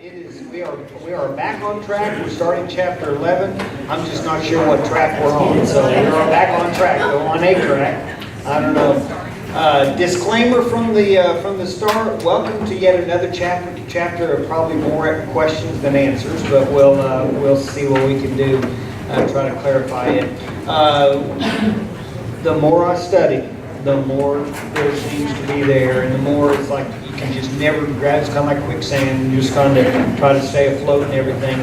It is. We are back on track. We're starting chapter 11. I'm just not sure what track we're on. So we are back on track. Go on a track. I don't know. Disclaimer from the start. Welcome to yet another chapter of probably more questions than answers, but we'll see what we can do. Try to clarify it. The more I study, the more there seems to be there, and the more it's like you can just never grab. It's kind of like quicksand, and you just kind of try to stay afloat and everything.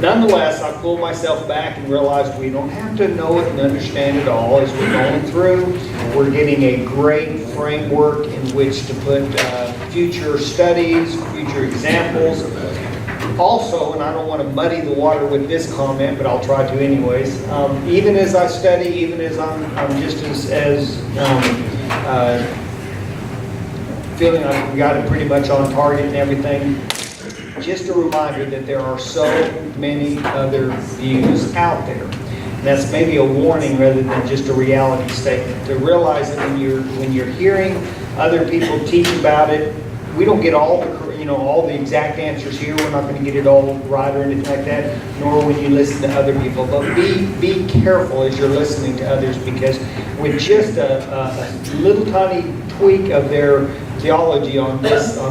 Nonetheless, I pulled myself back and realized we don't have to know it and understand it all as we're going through. We're getting a great framework in which to put future studies, future examples. Also, and I don't want to muddy the water with this comment, but I'll try to anyways. Even as I study, even as I'm just as feeling like we got it pretty much on target and everything, just a reminder that there are so many other views out there. And that's maybe a warning rather than just a reality statement. To realize that when you're hearing other people teach about it, we don't get all the exact answers here. We're not going to get it all right or anything like that, nor when you listen to other people. But be careful as you're listening to others, because with just a little tiny tweak of their theology on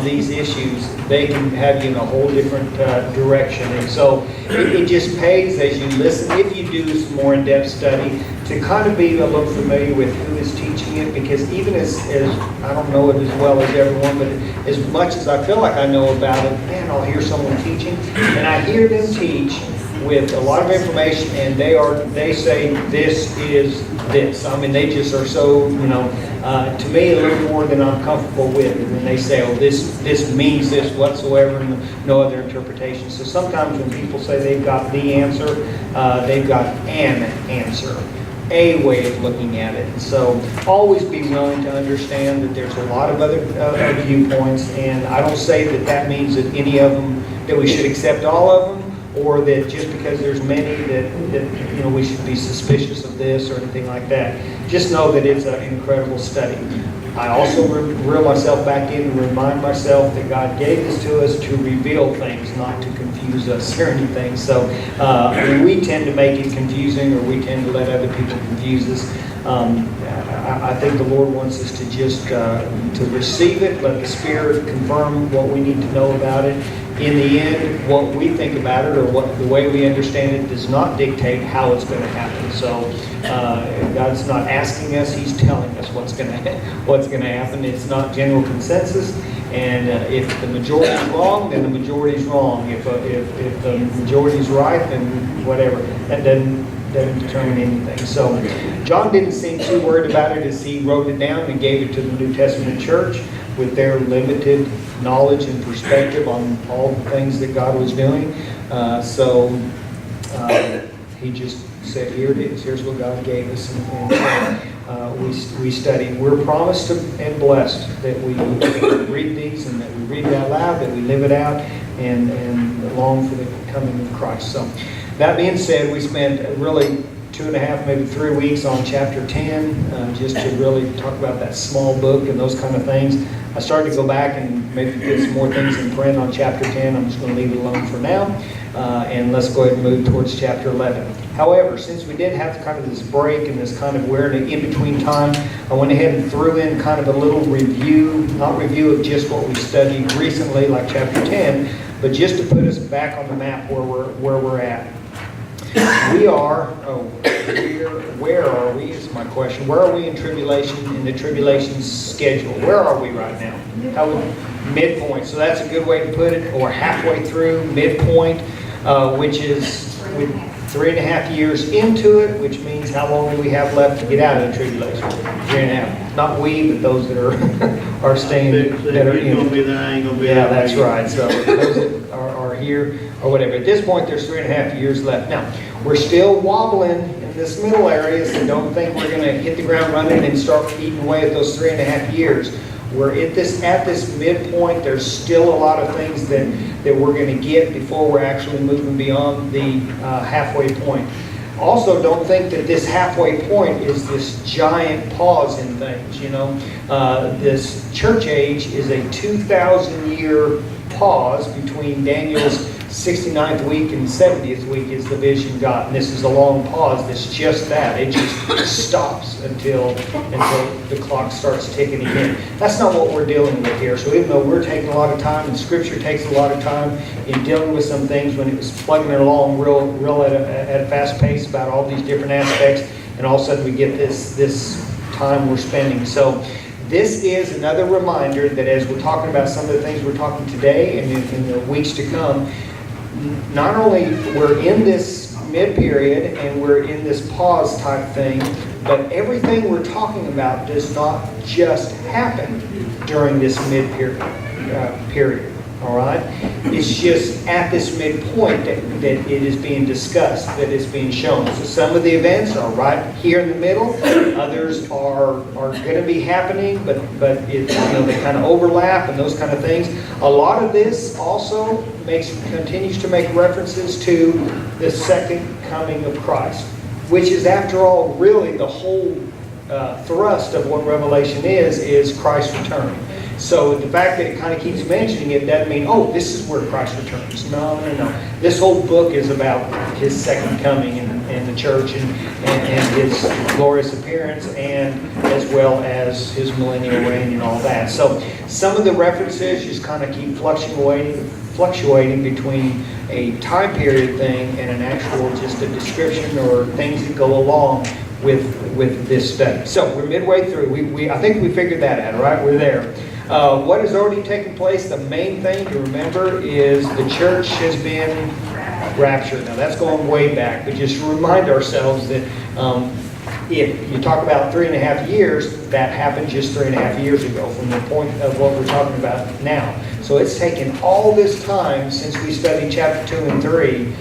these issues, they can have you in a whole different direction. And so it just pays as you listen, if you do some more in-depth study, to kind of be a little familiar with who is teaching it, because even as I don't know it as well as everyone, but as much as I feel like I know about it, man, I'll hear someone teaching, and I hear them teach with a lot of information, and they say this is this. I mean, they just are so, to me, a little more than I'm comfortable with. And then they say, oh, this means this whatsoever, and no other interpretation. So sometimes when people say they've got the answer, they've got an answer, a way of looking at it. And so always be willing to understand that there's a lot of other viewpoints, and I don't say that means that any of them, that we should accept all of them, or that just because there's many that we should be suspicious of this or anything like that. Just know that it's an incredible study. I also reel myself back in and remind myself that God gave this to us to reveal things, not to confuse us or anything. So we tend to make it confusing, or we tend to let other people confuse us. I think the Lord wants us to just to receive it, let the Spirit confirm what we need to know about it. In the end, what we think about it or what the way we understand it does not dictate how it's going to happen. So God's not asking us; He's telling us what's going to happen. It's not general consensus. And if the majority is wrong, then the majority is wrong. If the majority is right, then whatever. That doesn't determine anything. So John didn't seem too worried about it as he wrote it down and gave it to the New Testament church with their limited knowledge and perspective on all the things that God was doing. So he just said, here it is. Here's what God gave us. And we study. We're promised and blessed that we read these and that we read it out loud, that we live it out, and long for the coming of Christ. So that being said, we spent really 2.5, maybe 3 weeks on chapter 10, just to really talk about that small book and those kind of things. I started to go back and maybe get some more things in print on chapter 10. I'm just going to leave it alone for now. And let's go ahead and move towards chapter 11. However, since we did have kind of this break and this kind of we're in an in-between time, I went ahead and threw in kind of a little review, not review of just what we studied recently, like chapter 10, but just to put us back on the map where we're at. Where are we is my question. Where are we in tribulation, in the tribulation schedule? Where are we right now? Midpoint. So that's a good way to put it, or halfway through, midpoint, which is with 3.5 years into it, which means how long do we have left to get out of the tribulation? 3.5. Not we, but those that are staying, that are in it. Yeah, that's right. So those that are here, or whatever. At this point, there's 3.5 years left. Now, we're still wobbling in this middle area, so don't think we're going to hit the ground running and start eating away at those 3.5 years. We're at this midpoint. There's still a lot of things that we're going to get before we're actually moving beyond the halfway point. Also, don't think that this halfway point is this giant pause in things. This church age is a 2,000-year pause between Daniel's 69th week and 70th week is the vision got. And this is a long pause. That's just that. It just stops until the clock starts ticking again. That's not what we're dealing with here. So even though we're taking a lot of time, and Scripture takes a lot of time in dealing with some things when it was plugging it along real at a fast pace about all these different aspects, and all of a sudden we get this time we're spending. So this is another reminder that as we're talking about some of the things we're talking today and in the weeks to come, not only we're in this mid-period and we're in this pause type thing, but everything we're talking about does not just happen during this mid-period. All right? It's just at this midpoint that it is being discussed, that it's being shown. So some of the events are right here in the middle. Others are going to be happening, but it, they kind of overlap and those kind of things. A lot of this also continues to make references to the second coming of Christ, which is, after all, really the whole thrust of what Revelation is Christ's return. So the fact that it kind of keeps mentioning it doesn't mean, oh, this is where Christ returns. No. This whole book is about His second coming and the church and His glorious appearance, and as well as His millennial reign and all that. So some of the references just kind of keep fluctuating between a time period thing and an actual just a description or things that go along with this study. So we're midway through. I think we figured that out, right? We're there. What has already taken place, the main thing to remember is the church has been raptured. Now that's going way back, but just to remind ourselves that if you talk about 3.5 years, that happened just 3.5 years ago from the point of what we're talking about now. So it's taken all this time since we studied chapter 2 and 3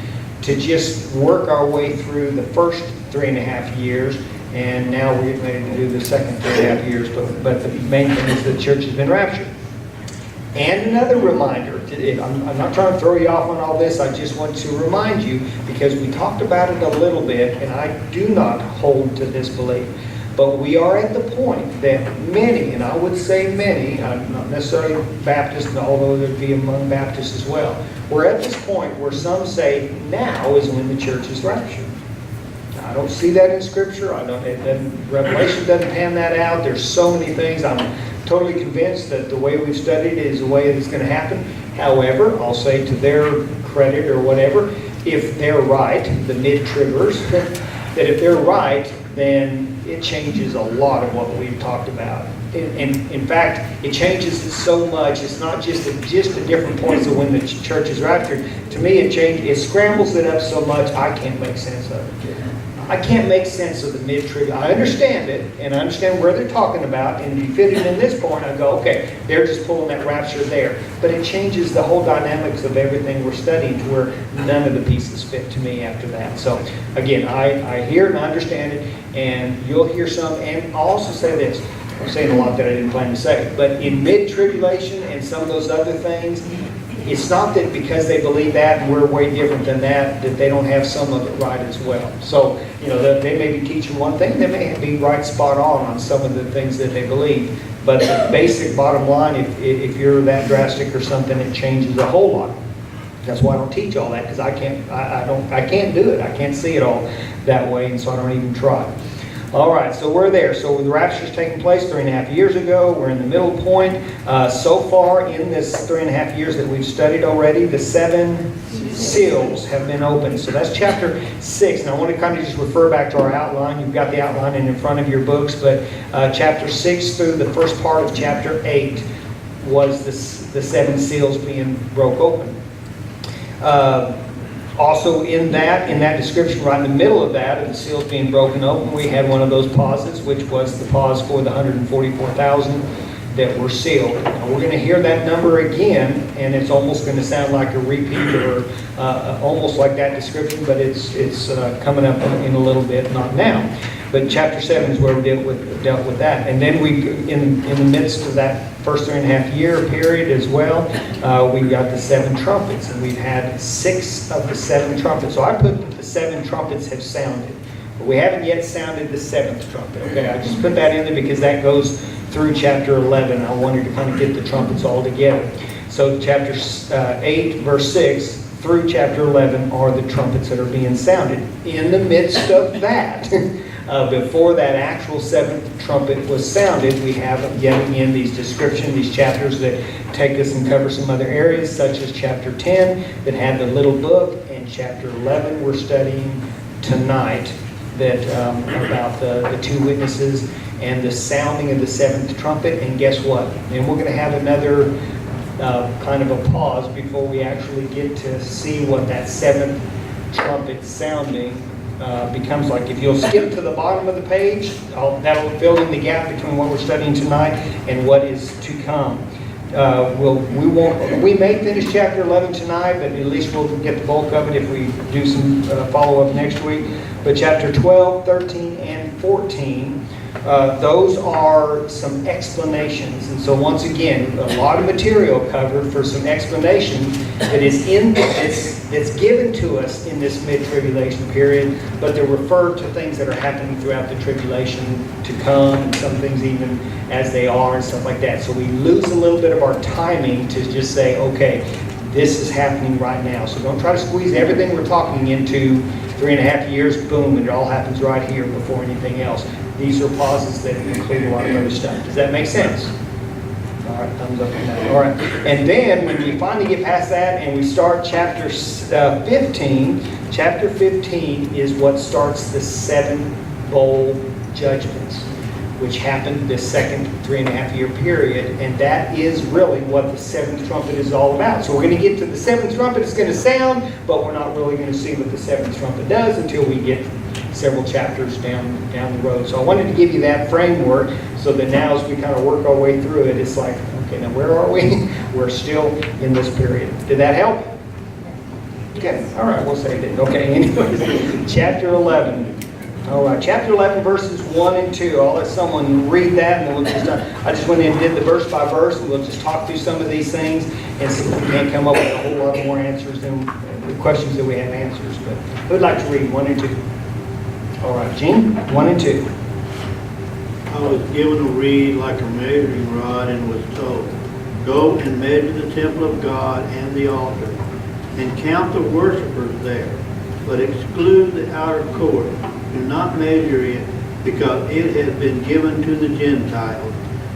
to just work our way through the first 3.5 years. And now we're getting ready to do the second 3.5 years, but the main thing is the church has been raptured. And another reminder, I'm not trying to throw you off on all this, I just want to remind you, because we talked about it a little bit, and I do not hold to this belief, but we are at the point that many, and I would say many, I'm not necessarily Baptist, although there'd be among Baptists as well, we're at this point where some say now is when the church is raptured. I don't see that in Scripture. Revelation doesn't pan that out. There's so many things. I'm totally convinced that the way we've studied it is the way it's going to happen. However, I'll say to their credit or whatever, if they're right, the mid-tribbers, that if they're right, then it changes a lot of what we've talked about. In fact, it changes it so much. It's not just at different points of when the church is raptured. To me, it scrambles it up so much I can't make sense of it. I can't make sense of the mid-trib. I understand it, and I understand where they're talking about, and if you fit it in this point, I go, okay, they're just pulling that rapture there. But it changes the whole dynamics of everything we're studying to where none of the pieces fit to me after that. So, again, I hear and I understand it, and you'll hear some, and I'll also say this. I'm saying a lot that I didn't plan to say, but in mid-tribulation and some of those other things, it's not that because they believe that and we're way different than that they don't have some of it right as well. So, they may be teaching one thing, they may be right spot on some of the things that they believe. But the basic bottom line, if you're that drastic or something, it changes a whole lot. That's why I don't teach all that, because I can't do it. I can't see it all that way, and so I don't even try. All right, so we're there. So the rapture's taking place 3.5 years ago. We're in the middle point. So far in this 3.5 years that we've studied already, the 7 seals have been opened. So that's chapter 6. And I want to kind of just refer back to our outline. You've got the outline in front of your books, but chapter 6 through the first part of chapter 8 was the 7 seals being broke open. Also in that description, right in the middle of that, of the seals being broken open, we had one of those pauses, which was the pause for the 144,000 that were sealed. Now, we're going to hear that number again, and it's almost going to sound like a repeat or almost like that description, but it's coming up in a little bit, not now. But chapter 7 is where we dealt with that. And then we, in the midst of that first 3.5 year period as well, we got the 7 trumpets, and we've had 6 of the 7 trumpets. So I put that the 7 trumpets have sounded, but we haven't yet sounded the 7th trumpet. Okay, I just put that in there because that goes through chapter 11. I wanted to kind of get the trumpets all together. So chapter 8, verse 6 through chapter 11 are the trumpets that are being sounded. In the midst of that, before that actual seventh trumpet was sounded, we have yet again these descriptions, these chapters that take us and cover some other areas, such as chapter 10 that had the little book, and chapter 11 we're studying tonight, that about the two witnesses and the sounding of the seventh trumpet. And guess what? And we're going to have another kind of a pause before we actually get to see what that seventh trumpet sounding becomes like. If you'll skip to the bottom of the page, that'll fill in the gap between what we're studying tonight and what is to come. We may finish chapter 11 tonight, but at least we'll get the bulk of it if we do some follow-up next week. But chapter 12, 13, and 14, those are some explanations. And so once again, a lot of material covered for some explanation that is that's given to us in this mid-tribulation period, but they're referred to things that are happening throughout the tribulation to come, and some things even as they are and stuff like that. So we lose a little bit of our timing to just say, okay, this is happening right now. So don't try to squeeze everything we're talking into 3.5 years, boom, and it all happens right here before anything else. These are pauses that include a lot of other stuff. Does that make sense? All right, thumbs up on that. All right. And then when we finally get past that and we start chapter 15, chapter 15 is what starts the 7 bowl judgments, which happened the second 3.5-year period. And that is really what the seventh trumpet is all about. So we're going to get to the seventh trumpet. It's going to sound, but we're not really going to see what the seventh trumpet does until we get several chapters down the road. So I wanted to give you that framework so that now as we kind of work our way through it, it's like, okay, now where are we? We're still in this period. Did that help? Okay, all right, we'll say it didn't. Okay, anyways, chapter 11. All right, chapter 11, verses 1 and 2. I'll let someone read that, and then we'll just, I just went in and did the verse by verse, and we'll just talk through some of these things and see if we can't come up with a whole lot more answers than the questions that we have answers. But who'd like to read 1 and 2? All right, Gene, 1 and 2. I was given a reed like a measuring rod and was told, go and measure the temple of God and the altar, and count the worshipers there, but exclude the outer court. Do not measure it, because it has been given to the Gentiles.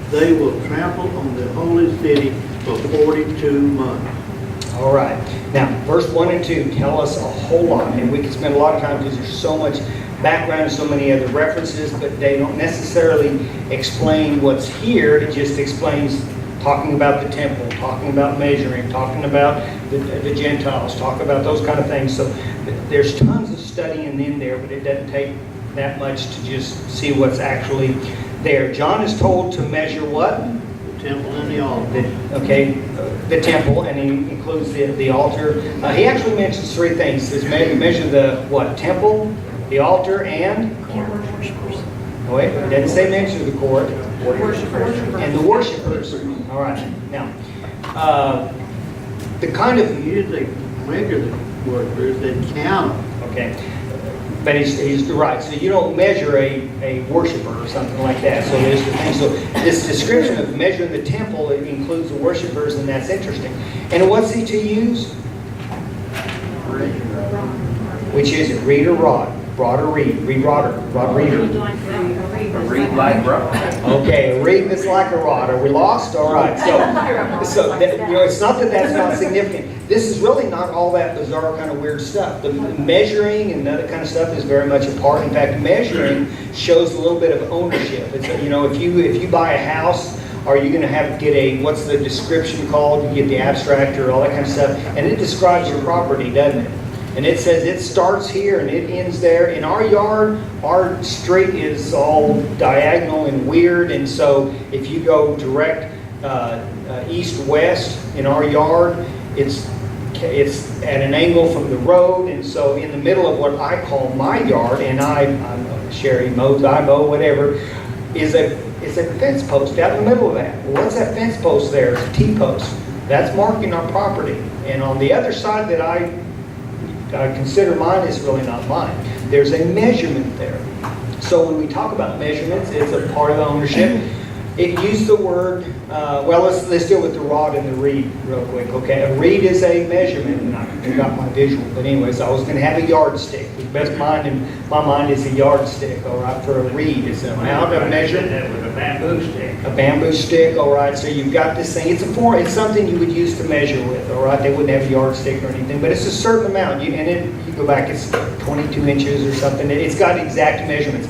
They will trample on the holy city for 42 months. All right. Now, verse 1 and 2 tell us a whole lot, and we can spend a lot of time because there's so much background and so many other references, but they don't necessarily explain what's here. It just explains talking about the temple, talking about measuring, talking about the Gentiles, talking about those kind of things. So there's tons of studying in there, but it doesn't take that much to just see what's actually there. John is told to measure what? The temple and the altar. The temple, and he includes the altar. He actually mentions 3 things. He says measure the what? Temple, the altar, and? Oh, wait, it doesn't say mention the court. And the worshipers. All right. Now, the kind of... Usually measure the worshipers and count them. Okay. But he's right. So you don't measure a worshiper or something like that. So there's the thing. So this description of measuring the temple, it includes the worshipers, and that's interesting. And what's he to use? Which is it? Reed or rod? Rod or reed? Reed rod or rod reader? A reed like rod. Okay, a reed that's like a rod. Are we lost? All right. So that, it's not that that's not significant. This is really not all that bizarre kind of weird stuff. The measuring and that kind of stuff is very much a part. In fact, measuring shows a little bit of ownership. It's if you buy a house, are you going to get a, what's the description called? You get the abstract or all that kind of stuff, and it describes your property, doesn't it? And it says it starts here and it ends there. In our yard, our street is all diagonal and weird, and so if you go direct east-west in our yard, it's at an angle from the road, and so in the middle of what I call my yard, and Sherry mows, I mow, whatever, is a fence post out in the middle of that. Well, what's that fence post there? It's a T-post. That's marking our property. And on the other side that I consider mine is really not mine. There's a measurement there. So when we talk about measurements, it's a part of the ownership. It used the word, well, let's deal with the rod and the reed real quick, okay? A reed is a measurement, and I forgot my visual, but anyways, I was going to have a yardstick. The best mind in my mind is a yardstick, all right, for a reed. It's an amount of measure. That with a bamboo stick. A bamboo stick, all right, so you've got this thing. It's something you would use to measure with, all right? They wouldn't have a yardstick or anything, but it's a certain amount. You go back, it's 22 inches or something. It's got exact measurements.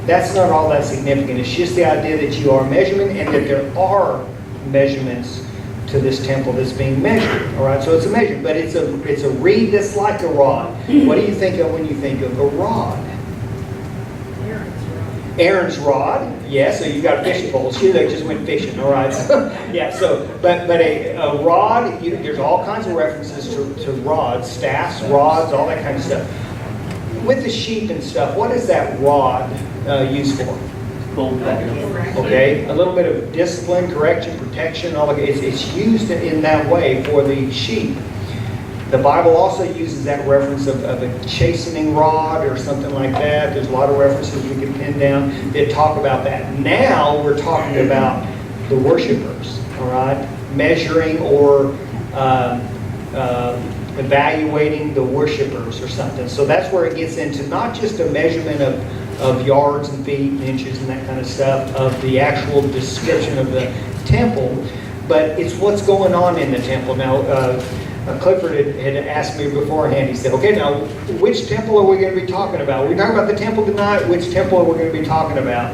That's not all that significant. It's just the idea that you are measuring and that there are measurements to this temple that's being measured. All right, so it's a measure, but it's a reed that's like a rod. What do you think of when you think of a rod? Aaron's rod. Yeah, so you've got fishing poles. They just went fishing. All right. So, yeah. So, but a rod. There's all kinds of references to rods, staffs, rods, all that kind of stuff. With the sheep and stuff, what is that rod used for? Okay, a little bit of discipline, correction, protection, all of it. It's used in that way for the sheep. The Bible also uses that reference of a chastening rod or something like that. There's a lot of references we can pin down that talk about that. Now we're talking about the worshipers, all right? Measuring or evaluating the worshipers or something. So that's where it gets into not just a measurement of yards and feet and inches and that kind of stuff, of the actual description of the temple, but it's what's going on in the temple. Now, Clifford had asked me beforehand, he said, okay, now, which temple are we going to be talking about? We're talking about the temple tonight. Which temple are we going to be talking about?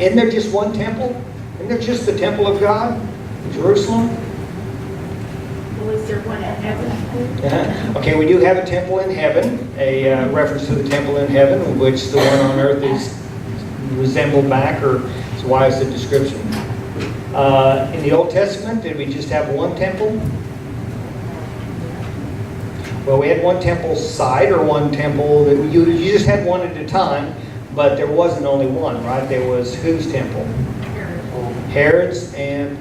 Isn't there just one temple? Isn't there just the temple of God, Jerusalem? Well, is there one in heaven? Okay, we do have a temple in heaven, a reference to the temple in heaven, which the one on earth is resembled back, or is why is the description. In the Old Testament, did we just have one temple? Well, we had one temple site, or one temple that you just had one at a time, but there wasn't only one, right? There was whose temple? Herod's and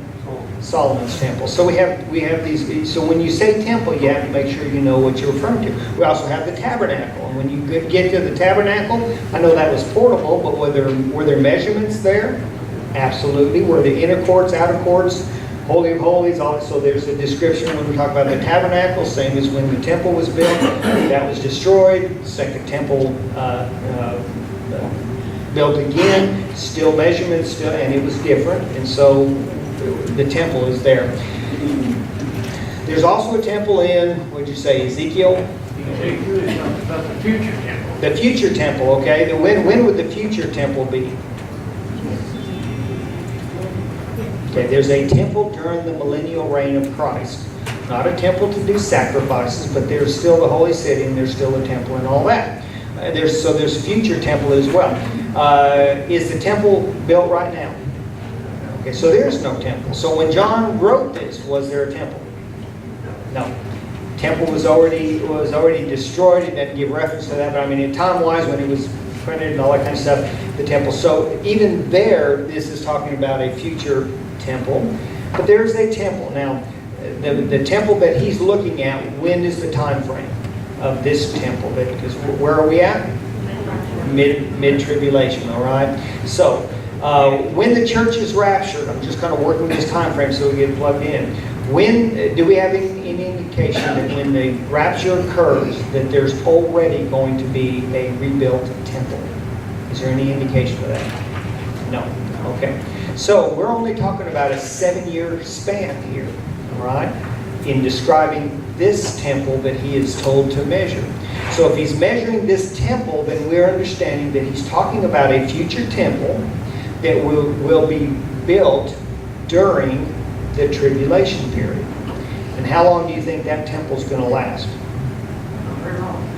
Solomon's temple. So we have these. So when you say temple, you have to make sure you know what you're referring to. We also have the tabernacle, and when you get to the tabernacle, I know that was portable, but were there measurements there? Absolutely. Were the inner courts, outer courts, Holy of Holies? So there's a description when we talk about the tabernacle, same as when the temple was built. That was destroyed. Second temple built again. Still measurements, and it was different. And so the temple is there. There's also a temple in, what'd you say, Ezekiel? Ezekiel is talking about the future temple. The future temple, okay. When would the future temple be? Okay, there's a temple during the millennial reign of Christ. Not a temple to do sacrifices, but there's still the holy city, and there's still a temple and all that. There's future temple as well. Is the temple built right now? Okay, so there's no temple. So when John wrote this, was there a temple? No. Temple was already destroyed. It doesn't give reference to that, but I mean, in time-wise, when it was printed and all that kind of stuff, the temple. So even there, this is talking about a future temple. But there's a temple. Now, the temple that he's looking at, when is the time frame of this temple? Because where are we at? Mid-tribulation, all right? So, when the church is raptured, I'm just kind of working this time frame so we get plugged in. When do we have any indication that when the rapture occurs that there's already going to be a rebuilt temple? Is there any indication of that? No. Okay. So we're only talking about a 7-year span here, all right, in describing this temple that he is told to measure. So if he's measuring this temple, then we're understanding that he's talking about a future temple that will be built during the tribulation period. And how long do you think that temple's going to last?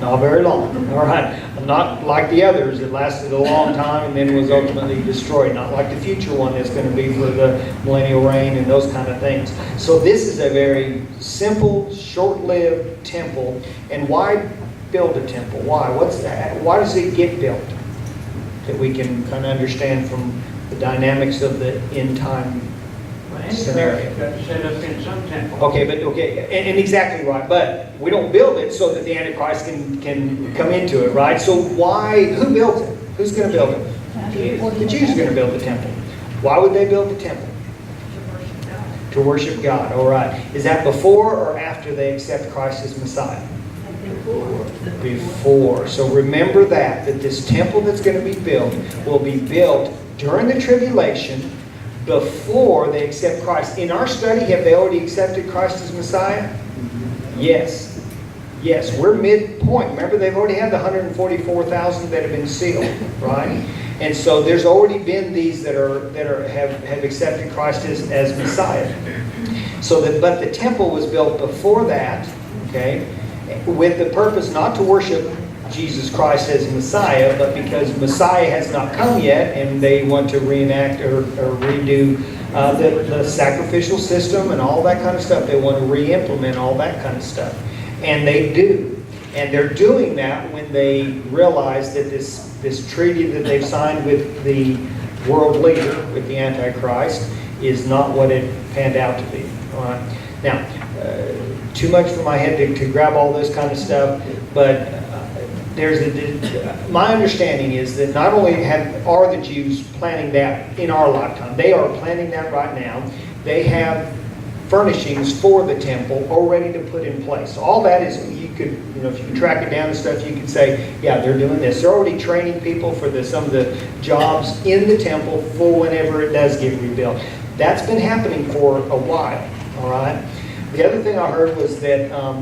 Not very long. All right. Not like the others that lasted a long time and then was ultimately destroyed. Not like the future one that's going to be for the millennial reign and those kind of things. So this is a very simple, short-lived temple. And why build a temple? Why? What's that? Why does it get built? That we can kind of understand from the dynamics of the end time scenario. Got to set up in some temple. Okay, and exactly right. But we don't build it so that the Antichrist can come into it, right? So who built it? Who's going to build it? The Jews are going to build the temple. Why would they build the temple? To worship God, all right. Is that before or after they accept Christ as Messiah? Before. So remember that this temple that's going to be built will be built during the tribulation before they accept Christ. In our study, have they already accepted Christ as Messiah? Yes. Yes, we're midpoint. Remember, they've already had the 144,000 that have been sealed, right? And so there's already been these that have accepted Christ as Messiah. So but the temple was built before that, okay, with the purpose not to worship Jesus Christ as Messiah, but because Messiah has not come yet, and they want to reenact or redo the sacrificial system and all that kind of stuff. They want to re-implement all that kind of stuff. And they do. And they're doing that when they realize that this treaty that they've signed with the world leader, with the Antichrist, is not what it panned out to be. All right. Now, too much for my head to grab all this kind of stuff, but my understanding is that not only are the Jews planning that in our lifetime, they are planning that right now. They have furnishings for the temple already to put in place. So all that is, if you could track it down and stuff, you could say, yeah, they're doing this. They're already training people for some of the jobs in the temple for whenever it does get rebuilt. That's been happening for a while, all right? The other thing I heard was that how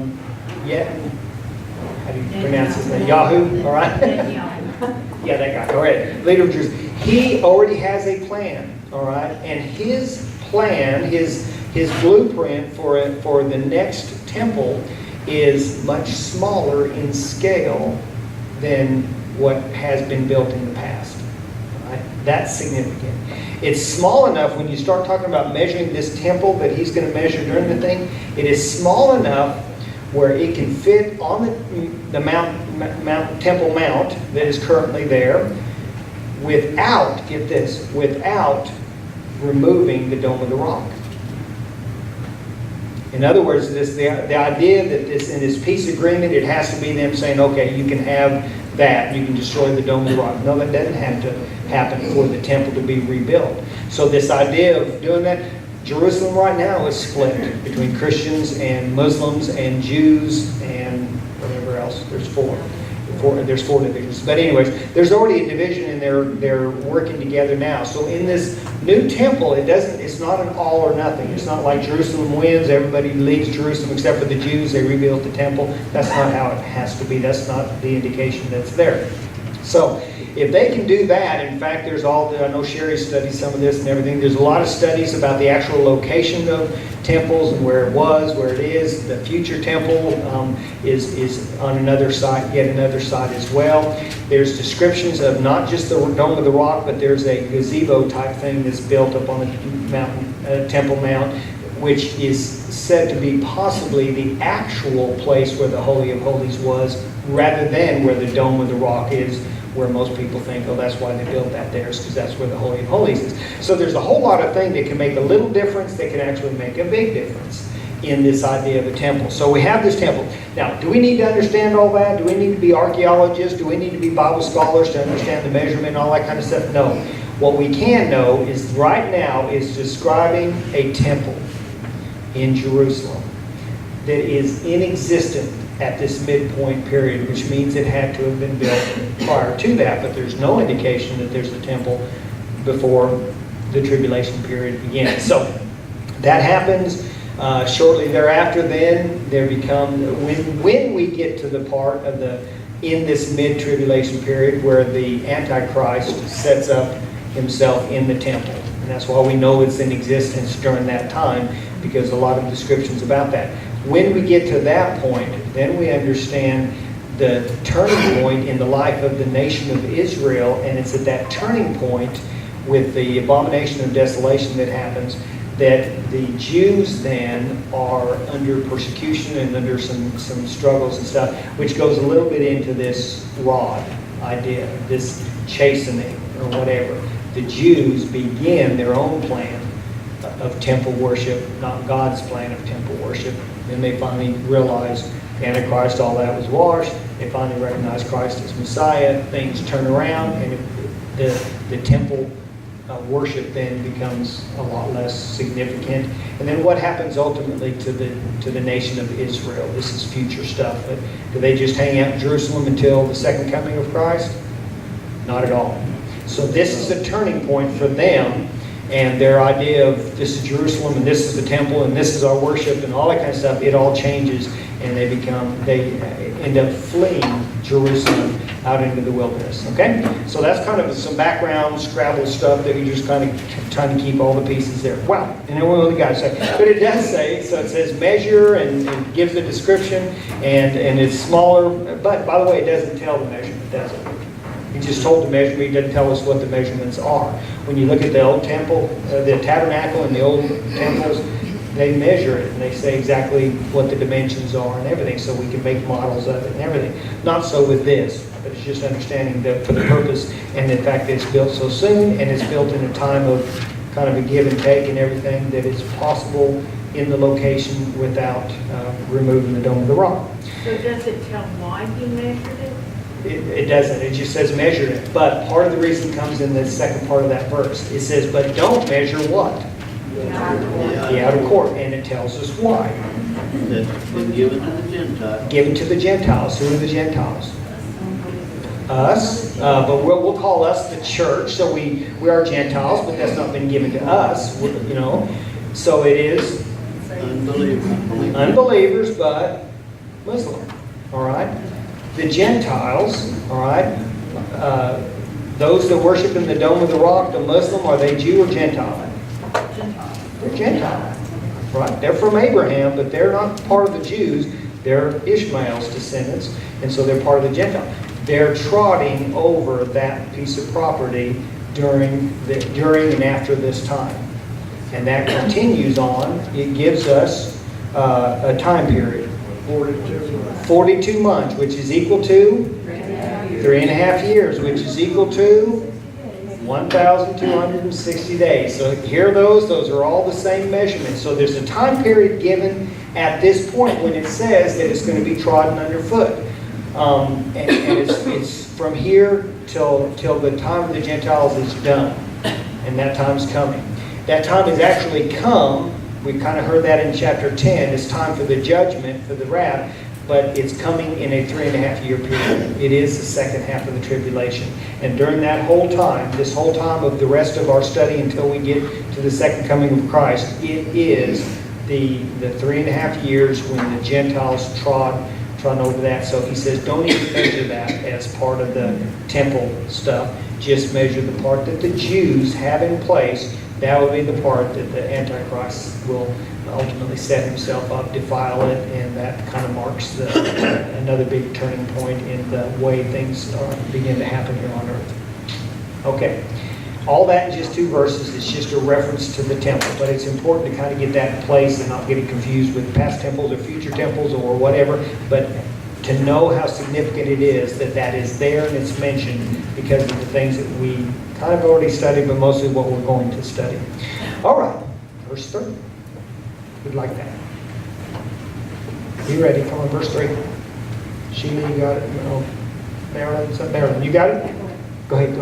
do you pronounce his name? Yahoo, all right? Yeah, that guy, all right. Leader of Jews. He already has a plan, all right? And his plan, his blueprint for the next temple is much smaller in scale than what has been built in the past. Right? That's significant. It's small enough when you start talking about measuring this temple that he's going to measure during the thing. It is small enough where it can fit on the Temple Mount that is currently there without, get this, without removing the Dome of the Rock. In other words, the idea that in this peace agreement, it has to be them saying, okay, you can have that, you can destroy the Dome of the Rock. No, that doesn't have to happen for the temple to be rebuilt. So this idea of doing that, Jerusalem right now is split between Christians and Muslims and Jews and whatever else. There's four divisions. But anyways, there's already a division and they're working together now. So in this new temple, it's not an all or nothing. It's not like Jerusalem wins, everybody leaves Jerusalem except for the Jews, they rebuild the temple. That's not how it has to be. That's not the indication that's there. So if they can do that, in fact, I know Sherry studied some of this and everything. There's a lot of studies about the actual location of temples and where it was, where it is. The future temple is on another site, yet another site as well. There's descriptions of not just the Dome of the Rock, but there's a gazebo type thing that's built up on the mountain, Temple Mount, which is said to be possibly the actual place where the Holy of Holies was, rather than where the Dome of the Rock is, where most people think, oh, that's why they built that there, because that's where the Holy of Holies is. So there's a whole lot of things that can make a little difference, that can actually make a big difference in this idea of a temple. So we have this temple. Now, do we need to understand all that? Do we need to be archaeologists? Do we need to be Bible scholars to understand the measurement and all that kind of stuff? No. What we can know is right now is describing a temple in Jerusalem that is in existence at this midpoint period, which means it had to have been built prior to that, but there's no indication that there's a temple before the tribulation period began. So that happens shortly thereafter. Then there when we get to the part of in this mid-tribulation period where the Antichrist sets up himself in the temple. And that's why we know it's in existence during that time, because a lot of descriptions about that. When we get to that point, then we understand the turning point in the life of the nation of Israel, and it's at that turning point with the abomination of desolation that happens that the Jews then are under persecution and under some struggles and stuff, which goes a little bit into this rod idea, this chastening or whatever. The Jews begin their own plan of temple worship, not God's plan of temple worship. Then they finally realize the Antichrist, all that was washed. They finally recognize Christ as Messiah. Things turn around, and the temple worship then becomes a lot less significant. And then what happens ultimately to the nation of Israel? This is future stuff. But do they just hang out in Jerusalem until the second coming of Christ? Not at all. So this is a turning point for them, and their idea of this is Jerusalem and this is the temple and this is our worship and all that kind of stuff, it all changes, and they end up fleeing Jerusalem out into the wilderness. Okay? So that's kind of some background Scrabble stuff that we just kind of trying to keep all the pieces there. Wow. And then what the guy say? But it does say, so it says measure and gives a description, and it's smaller, but by the way, it doesn't tell the measurement, does it? He just told the measurement, he doesn't tell us what the measurements are. When you look at the old temple, the tabernacle and the old temples, they measure it and they say exactly what the dimensions are and everything, so we can make models of it and everything. Not so with this, but it's just understanding that for the purpose and the fact that it's built so soon and it's built in a time of kind of a give and take and everything, that it's possible in the location without removing the Dome of the Rock. So does it tell why he measured it? It doesn't. It just says measure it. But part of the reason comes in the second part of that verse. It says, but don't measure what? The outer court. And it tells us why. That's been given to the Gentiles. Given to the Gentiles. Who are the Gentiles? Us. But we'll call us the church. So we are Gentiles, but that's not been given to us. You know. So it is unbelievers, but Muslim. All right. The Gentiles, all right, those that worship in the Dome of the Rock, the Muslim, are they Jew or Gentile? They're Gentile, right? They're from Abraham, but they're not part of the Jews. They're Ishmael's descendants, and so they're part of the Gentile. They're trotting over that piece of property during and after this time. And that continues on. It gives us a time period. 42 months, which is equal to 3.5 years, which is equal to 1,260 days. So here are those are all the same measurements. So there's a time period given at this point when it says that it's going to be trodden underfoot. And it's from here till the time of the Gentiles is done. And that time's coming. That time has actually come. We kind of heard that in chapter 10. It's time for the judgment, for the wrath, but it's coming in a 3.5 year period. It is the second half of the tribulation. And during that whole time, this whole time of the rest of our study until we get to the second coming of Christ, it is the 3.5 years when the Gentiles trod over that. So he says, don't even measure that as part of the temple stuff. Just measure the part that the Jews have in place. That will be the part that the Antichrist will ultimately set himself up, defile it, and that kind of marks another big turning point in the way things begin to happen here on earth. Okay, all that in just 2 verses. It's just a reference to the temple, but it's important to kind of get that in place and not get it confused with past temples or future temples or whatever, but to know how significant it is that is there and it's mentioned because of the things that we kind of already studied, but mostly what we're going to study. All right, verse 3. We'd like that. You ready? Come on, verse 3. Sheila, you got it? No. Marilyn, you got it? Go ahead.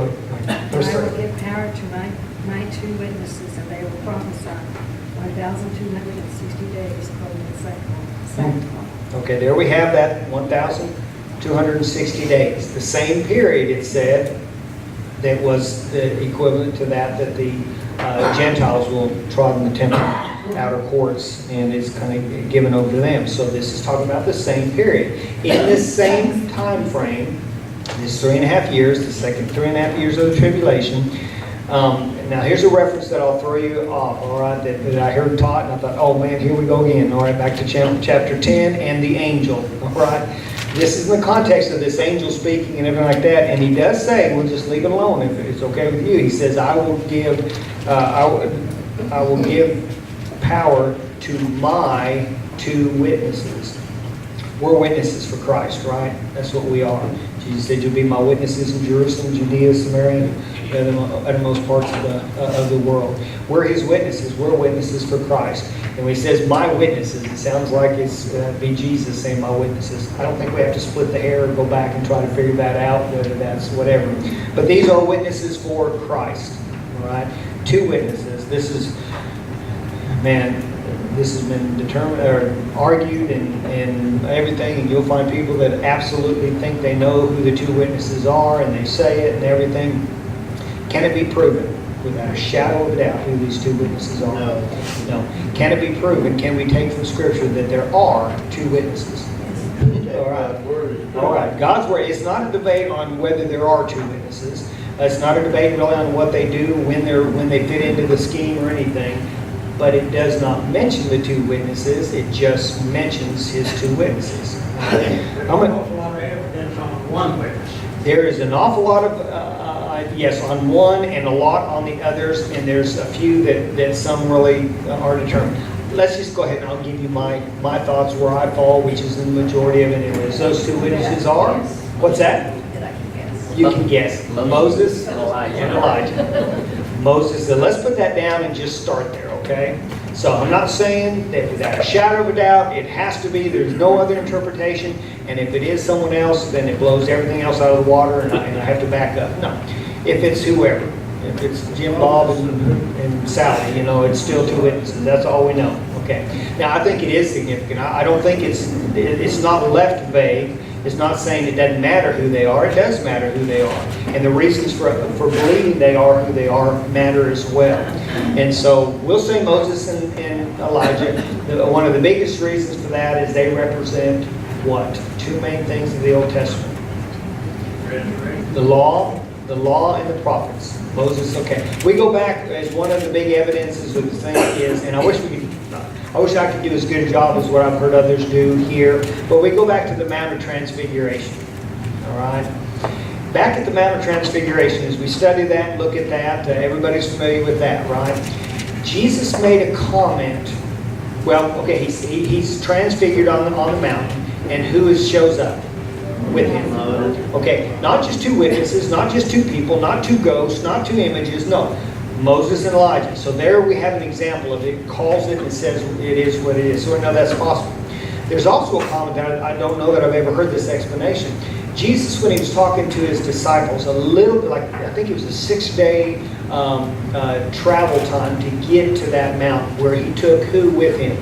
Verse I 3. will give power to my 2 witnesses, and they will prophesy 1,260 days, according to sackcloth. Okay, there we have that 1,260 days. The same period, it said, that was the equivalent to that the Gentiles will trod in the temple outer courts, and it's kind of given over to them. So this is talking about the same period. In this same time frame, this 3.5 years, the second 3.5 years of the tribulation. Now here's a reference that I'll throw you off, all right, that I heard taught, and I thought, oh man, here we go again. All right, back to chapter 10 and the angel, all right. This is in the context of this angel speaking and everything like that, and he does say, we'll just leave it alone if it's okay with you. He says, I will give power to my 2 witnesses. We're witnesses for Christ, right? That's what we are. Jesus said, you'll be my witnesses in Jerusalem, Judea, Samaria, and the uttermost parts of the world. We're his witnesses. We're witnesses for Christ. And when he says my witnesses, it sounds like it's be Jesus saying my witnesses. I don't think we have to split the hair and go back and try to figure that out, whether that's whatever. But these are witnesses for Christ. all right? 2 witnesses. This is, man, this has been determined or argued and everything, and you'll find people that absolutely think they know who the 2 witnesses are, and they say it and everything. Can it be proven without a shadow of a doubt who these 2 witnesses are? No. No. Can it be proven? Can we take from Scripture that there are 2 witnesses? All right. All right. God's word. It's not a debate on whether there are 2 witnesses. It's not a debate really on what they do when they fit into the scheme or anything. But it does not mention the 2 witnesses. It just mentions his 2 witnesses. There's an awful lot of evidence on one witness. There is an awful lot of, yes, on one and a lot on the others, and there's a few that some really are determined. Let's just go ahead and I'll give you my thoughts where I fall, which is in the majority of it anyways. Those 2 witnesses are, what's that? That I can guess. You can guess. Moses And Elijah. and Elijah. Moses, so let's put that down and just start there, okay? So I'm not saying that without a shadow of a doubt, it has to be, there's no other interpretation, and if it is someone else, then it blows everything else out of the water and I have to back up. No, if it's whoever, if it's Jim, Bob, and Sally, it's still 2 witnesses, that's all we know, okay? Now, I think it is significant. I don't think it's not left vague. It's not saying it doesn't matter who they are. It does matter who they are. And the reasons for believing they are who they are matter as well. And so we'll say Moses and Elijah. One of the biggest reasons for that is they represent what? 2 main things of the Old Testament. The law and the prophets. Moses, okay. We go back as one of the big evidences of the thing is, and I wish I could do as good a job as what I've heard others do here, but we go back to the Mount of Transfiguration. All right? Back at the Mount of Transfiguration, as we study that and look at that, everybody's familiar with that, right? Jesus made a comment. Well, okay, he's transfigured on the mountain, and who shows up with him? Okay, not just 2 witnesses, not just 2 people, not 2 ghosts, not 2 images, no. Moses and Elijah. So there we have an example of it. It calls it and it says it is what it is. So we know that's possible. There's also a comment that I don't know that I've ever heard this explanation. Jesus, when he was talking to his disciples, a little bit like, I think it was a 6-day travel time to get to that mountain where he took who with him?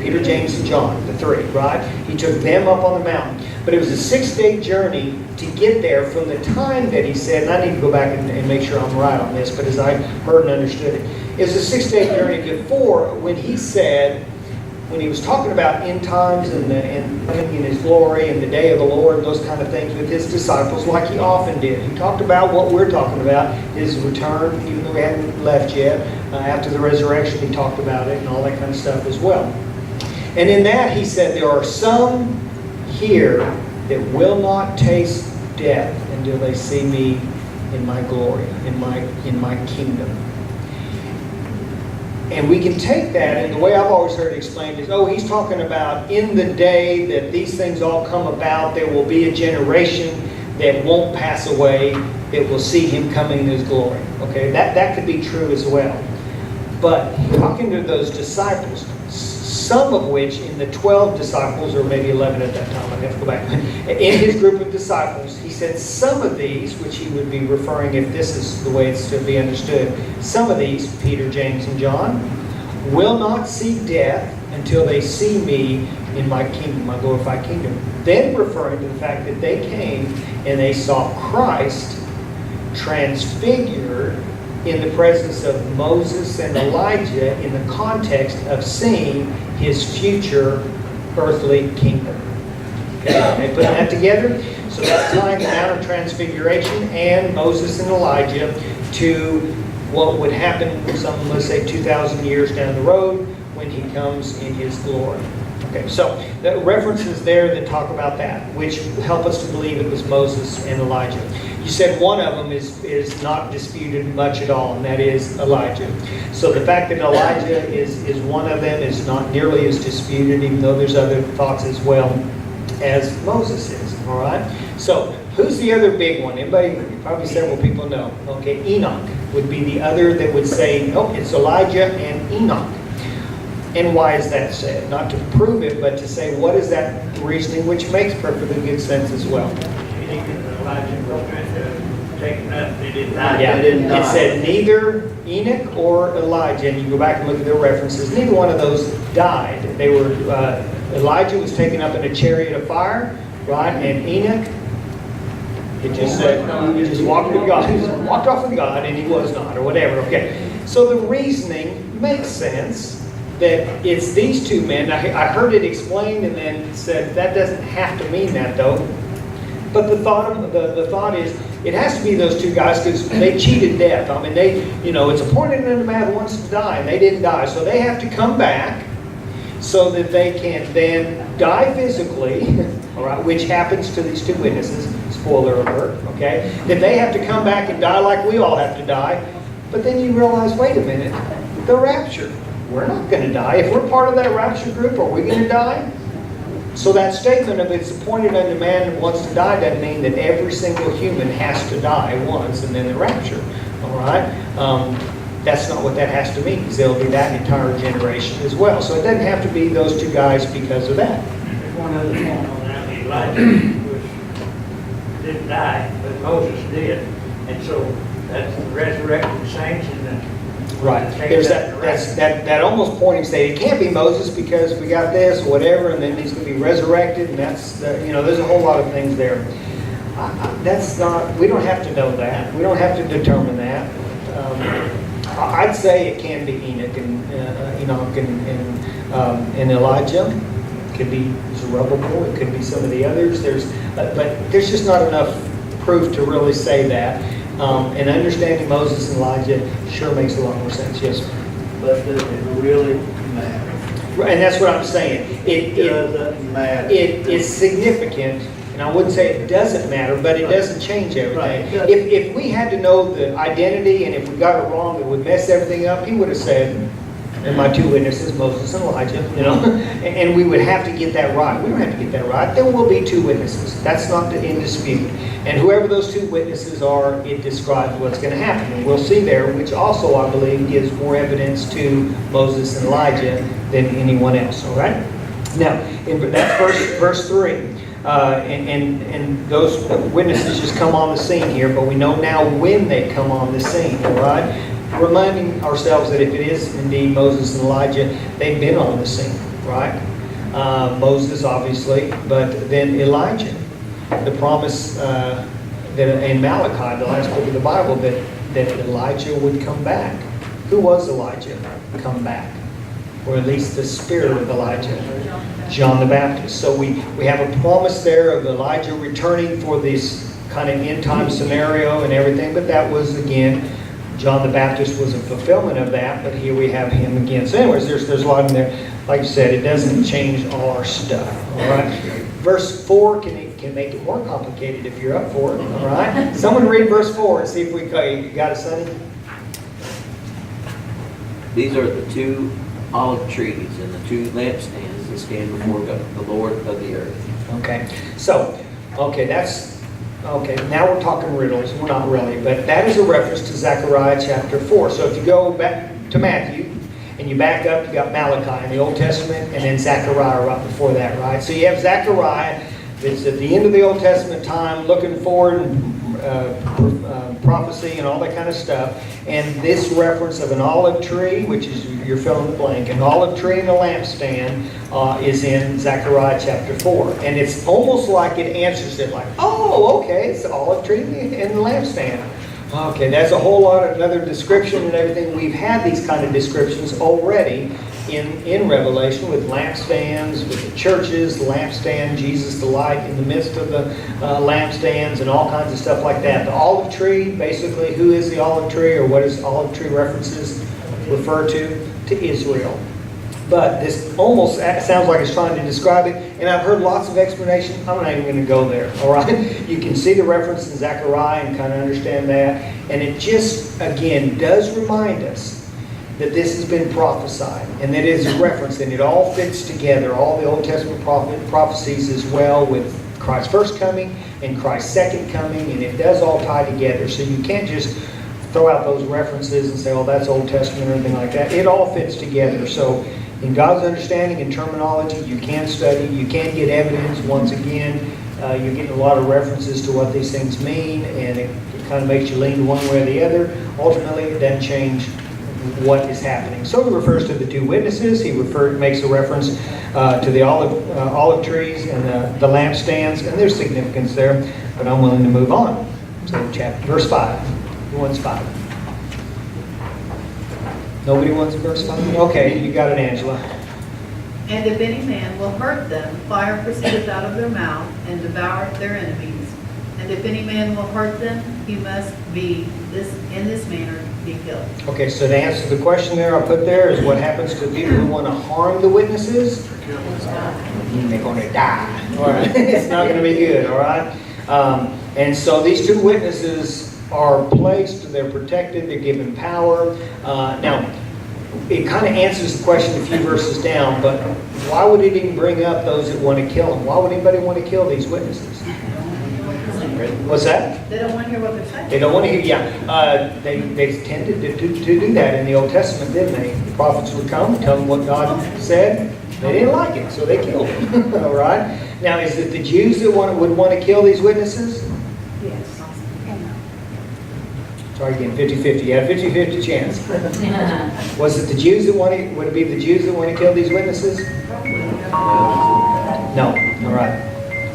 Peter, James, and John, the 3, right? He took them up on the mountain. But it was a 6-day journey to get there from the time that he said, and I need to go back and make sure I'm right on this, but as I heard and understood it, it was a 6-day journey before when he said, when he was talking about end times and in his glory and the day of the Lord and those kind of things with his disciples, like he often did. He talked about what we're talking about, his return, even though we hadn't left yet. After the resurrection, he talked about it and all that kind of stuff as well. And in that, he said, there are some here that will not taste death until they see me in my glory, in my kingdom. And we can take that, and the way I've always heard it explained is, he's talking about in the day that these things all come about, there will be a generation that won't pass away, that will see him coming in his glory. Okay, that could be true as well. But talking to those disciples, some of which in the 12 disciples, or maybe 11 at that time, I have to go back, in his group of disciples, he said some of these, which he would be referring, if this is the way it's to be understood, some of these, Peter, James, and John, will not see death until they see me in my kingdom, my glorified kingdom. Then referring to the fact that they came and they saw Christ transfigured in the presence of Moses and Elijah in the context of seeing his future earthly kingdom. Okay, they put that together. So that's tying the Mount of Transfiguration and Moses and Elijah to what would happen some, let's say, 2,000 years down the road when he comes in his glory. Okay, so the references there that talk about that, which help us to believe it was Moses and Elijah. You said one of them is not disputed much at all, and that is Elijah. So the fact that Elijah is one of them is not nearly as disputed, even though there's other thoughts as well as Moses is. All right. So who's the other big one? Anybody? Probably several people know. Okay, Enoch would be the other that would say, no, it's Elijah and Enoch. And why is that said? Not to prove it, but to say what is that reasoning, which makes perfectly good sense as well. You think that Elijah was taken up, they did not. Yeah, They didn't it die. said neither Enoch or Elijah, and you go back and look at their references, neither one of those died. They were, Elijah was taken up in a chariot of fire, right? And Enoch, it just said, he just walked with God, he just walked off with God, and he was not, or whatever, okay. So the reasoning makes sense that it's these two men. I heard it explained and then said, that doesn't have to mean that though. But the thought is, it has to be those two guys because they cheated death. I mean, it's appointed unto man who wants to die, and they didn't die. So they have to come back so that they can then die physically, all right, which happens to these two witnesses. Spoiler alert, okay? That they have to come back and die like we all have to die. But then you realize, wait a minute, the rapture. We're not going to die. If we're part of that rapture group, are we going to die? So that statement of it's appointed unto man who wants to die doesn't mean that every single human has to die once and then the rapture. All right? That's not what that has to mean, because there'll be that entire generation as well. So it doesn't have to be those two guys because of that. There's one other point on that, Elijah didn't die, but Moses did. And so that's the resurrected saints and the Right. There's that almost pointing state. It can't be Moses because we got this or whatever, and then he's going to be resurrected, and that's there's a whole lot of things there. That's not. We don't have to know that. We don't have to determine that. I'd say it can be Enoch and Elijah. It could be Zerubbabel. It could be some of the others. But there's just not enough proof to really say that. And understanding Moses and Elijah sure makes a lot more sense. Yes, sir. But does it really matter? Right, and that's what I'm saying. It doesn't matter. It's significant, and I wouldn't say it doesn't matter, but it doesn't change everything. Right. If we had to know the identity, and if we got it wrong, it would mess everything up, he would have said, and my two witnesses, Moses and Elijah, and we would have to get that right. We don't have to get that right. There will be two witnesses. That's not in dispute. And whoever those two witnesses are, it describes what's going to happen. And we'll see there, which also, I believe, gives more evidence to Moses and Elijah than anyone else, all right? Now, that's verse 3. And those witnesses just come on the scene here, but we know now when they come on the scene, all right? Reminding ourselves that if it is indeed Moses and Elijah, they've been on the scene, right? Moses, obviously, but then Elijah. The promise that in Malachi, the last book of the Bible, that Elijah would come back. Who was Elijah? Come back. Or at least the spirit of Elijah. John the Baptist. So we have a promise there of Elijah returning for this kind of end time scenario and everything, but that was, again, John the Baptist was a fulfillment of that, but here we have him again. So anyways, there's a lot in there. Like you said, it doesn't change all our stuff. All right. Verse 4 can make it more complicated if you're up for it. All right. Someone read verse 4 and see if we got it, Sonny. These are the two olive trees and the two lampstands that stand before God, the Lord of the earth. Okay. So, now we're talking riddles. We're not really, but that is a reference to Zechariah chapter 4. So if you go back to Matthew and you back up, you got Malachi in the Old Testament and then Zechariah right before that, right? So you have Zechariah that's at the end of the Old Testament time, looking forward and prophecy and all that kind of stuff. And this reference of an olive tree, which is your fill in the blank, an olive tree and a lampstand is in Zechariah chapter 4. And it's almost like it answers it like, oh, okay, it's the olive tree and the lampstand. Okay, that's a whole lot of another description and everything. We've had these kind of descriptions already in Revelation with lampstands, with the churches, the lampstand, Jesus the light in the midst of the lampstands and all kinds of stuff like that. The olive tree, basically, who is the olive tree or what does olive tree references refer to? To Israel. But this almost sounds like it's trying to describe it, and I've heard lots of explanations. I'm not even going to go there, all right? You can see the reference in Zechariah and kind of understand that, and it just, again, does remind us that this has been prophesied, and that it is a reference, and it all fits together, all the Old Testament prophecies as well with Christ's first coming and Christ's second coming, and it does all tie together, so you can't just throw out those references and say, oh, that's Old Testament or anything like that. It all fits together, so in God's understanding and terminology, you can study, you can get evidence once again. You're getting a lot of references to what these things mean, and it kind of makes you lean one way or the other. Ultimately, it doesn't change what is happening. So he refers to the two witnesses. He makes a reference to the olive trees and the lampstands, and there's significance there, but I'm willing to move on. So verse 5. Who wants 5? Nobody wants verse 5? Okay, you got it, Angela. And if any man will hurt them, fire proceedeth out of their mouth, and devoureth their enemies. And if any man will hurt them, he must be in this manner be killed. Okay, so to answer the question there, I put there is what happens to people who want to harm the witnesses? They're going to die. All right, it's not going to be good. All right, and so these two witnesses are placed. They're protected. They're given power. Now, it kind of answers the question a few verses down, but why would it even bring up those that want to kill them? Why would anybody want to kill these witnesses? What's that? They don't want to hear what they're saying. They don't want to hear, yeah. They tended to do that in the Old Testament, didn't they? The prophets would come, tell them what God said. They didn't like it, so they killed them. All right? Now, is it the Jews that would want to kill these witnesses? Yes. Sorry again, 50-50. You had a 50-50 chance. Was it the Jews that would it be the Jews that want to kill these witnesses? No. All right.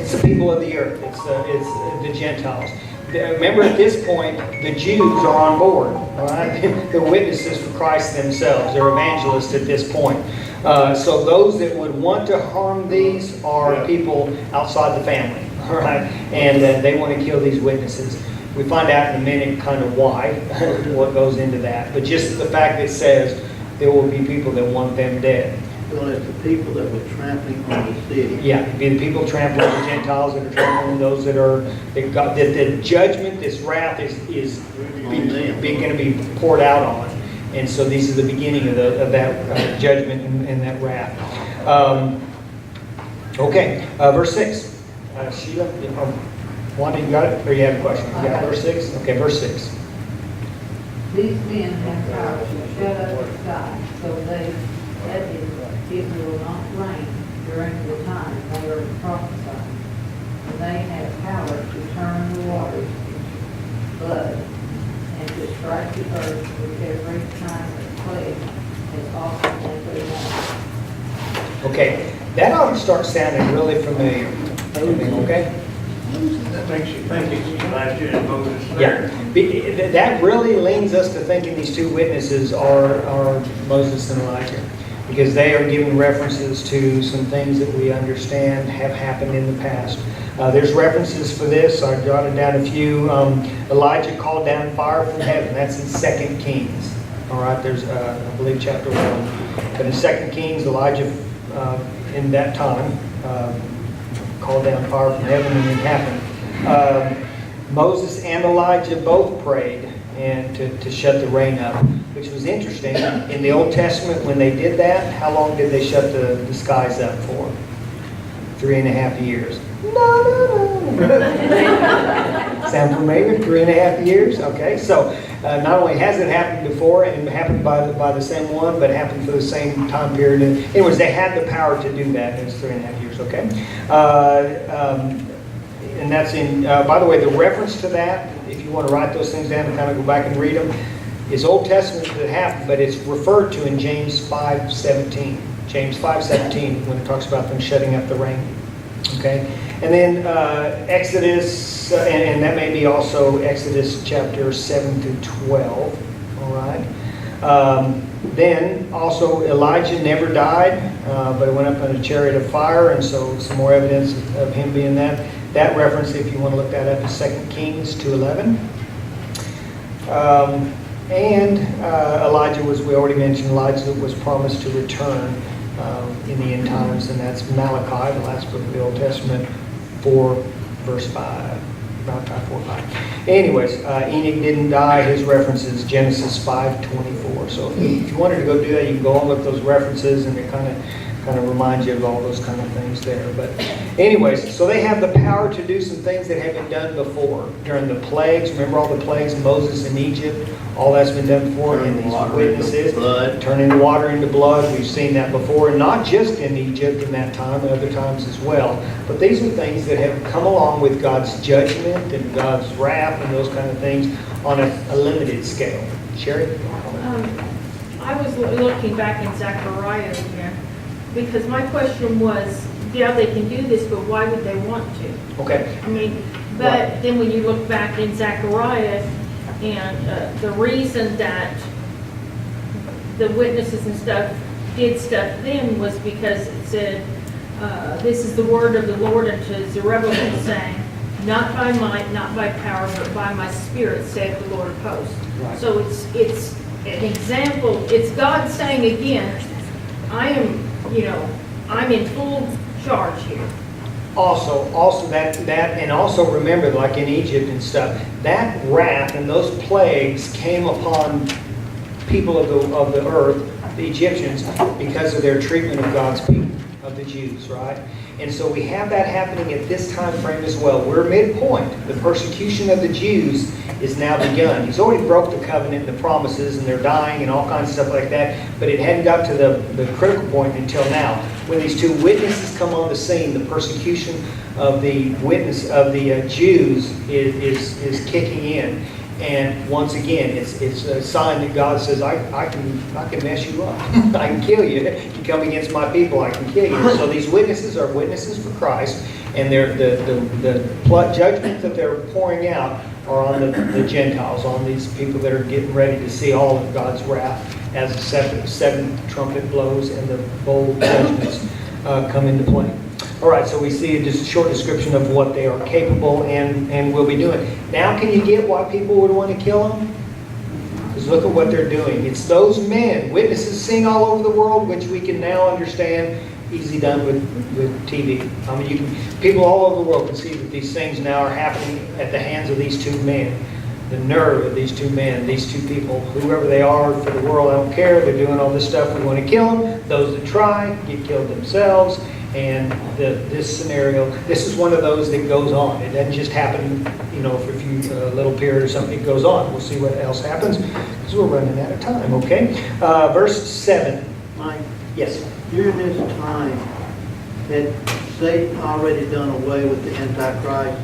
It's the people of the earth. It's the Gentiles. Remember, at this point, the Jews are on board. All right? They're witnesses for Christ themselves. They're evangelists at this point. So those that would want to harm these are people outside the family. All right? And they want to kill these witnesses. We find out in a minute kind of why, what goes into that. But just the fact that it says there will be people that want them dead. Well, it's the people that were trampling on the city. Yeah, it'd be the people trampling the Gentiles that are trampling those that the judgment, this wrath is going to be poured out on. And so these are the beginning of that judgment and that wrath. Okay, verse 6. Sheila, Wanda, you got it? Or you have a question? You got verse 6? Okay, verse 6. These men have power to shut up the sky, so that it will not rain during the time they are prophesying. And they have power to turn the waters into blood, and to strike the earth with every kind of plague as often as they want. Okay, that ought to start sounding really familiar. Okay? That makes you think it's Elijah and Moses Yeah, there. that really leans us to thinking these two witnesses are Moses and Elijah, because they are giving references to some things that we understand have happened in the past. There's references for this. I jotted down a few. Elijah called down fire from heaven. That's in 2 Kings. All right, there's, I believe, chapter 1. But in 2 Kings, Elijah, in that time, called down fire from heaven, and it happened. Moses and Elijah both prayed and to shut the rain up, which was interesting. In the Old Testament, when they did that, how long did they shut the skies up for? 3.5 years. No. Sound familiar? 3.5 years? Okay, so not only has it happened before, and it happened by the same one, but it happened for the same time period. And anyways, they had the power to do that. It was 3.5 years, okay? And that's in, by the way, the reference to that, if you want to write those things down and kind of go back and read them, is Old Testament that happened, but it's referred to in James 5:17. James 5:17, when it talks about them shutting up the rain. Okay? And then Exodus, and that may be also Exodus chapter 7 through 12. All right? Then also Elijah never died, but he went up in a chariot of fire, and so some more evidence of him being that. That reference, if you want to look that up, is 2 Kings 2:11. And Elijah we already mentioned, Elijah was promised to return in the end times, and that's Malachi, the last book of the Old Testament, 4 verse 5. Malachi 4:5. Anyways, Enoch didn't die. His reference is Genesis 5:24. So if you wanted to go do that, you can go and look at those references, and they're kind of kind of remind you of all those kind of things there. But anyways, so they have the power to do some things that have been done before. During the plagues, remember all the plagues, Moses in Egypt, all that's been done before, and these witnesses, turning the water into blood. We've seen that before, and not just in Egypt in that time, but other times as well. But these are things that have come along with God's judgment and God's wrath and those kind of things on a limited scale. Sherry? I was looking back in Zechariah again, because my question was, yeah, they can do this, but why would they want to? Okay. I mean, but then when you look back in Zechariah, and the reason that the witnesses and stuff did stuff then was because it said, this is the word of the Lord unto Zerubbabel, saying, not by might, not by power, but by my spirit, saith the Lord of hosts. Right. So it's an example, it's God saying again, I am, I'm in full charge here. Also that, and also remember, like in Egypt and stuff, that wrath and those plagues came upon people of the earth, the Egyptians, because of their treatment of God's people, of the Jews, right? And so we have that happening at this time frame as well. We're midpoint. The persecution of the Jews is now begun. He's already broke the covenant and the promises, and they're dying and all kinds of stuff like that, but it hadn't got to the critical point until now. When these two witnesses come on the scene, the persecution of the Jews is kicking in. And once again, it's a sign that God says, I can mess you up. I can kill you. If you come against my people, I can kill you. So these witnesses are witnesses for Christ, and the judgment that they're pouring out are on the Gentiles, on these people that are getting ready to see all of God's wrath as the seven trumpet blows and the bowl judgments come into play. All right, so we see just a short description of what they are capable and will be doing. Now can you get why people would want to kill them? Because look at what they're doing. It's those men, witnesses seen all over the world, which we can now understand, easily done with TV. I mean, people all over the world can see that these things now are happening at the hands of these two men. The nerve of these two men, these two people, whoever they are for the world, I don't care. They're doing all this stuff. We want to kill them. Those that try get killed themselves. And this scenario, this is one of those that goes on. It doesn't just happen, for a few little period or something. It goes on. We'll see what else happens because we're running out of time. Okay, verse 7. Mike, Yes. during this time, had Satan already done away with the Antichrist?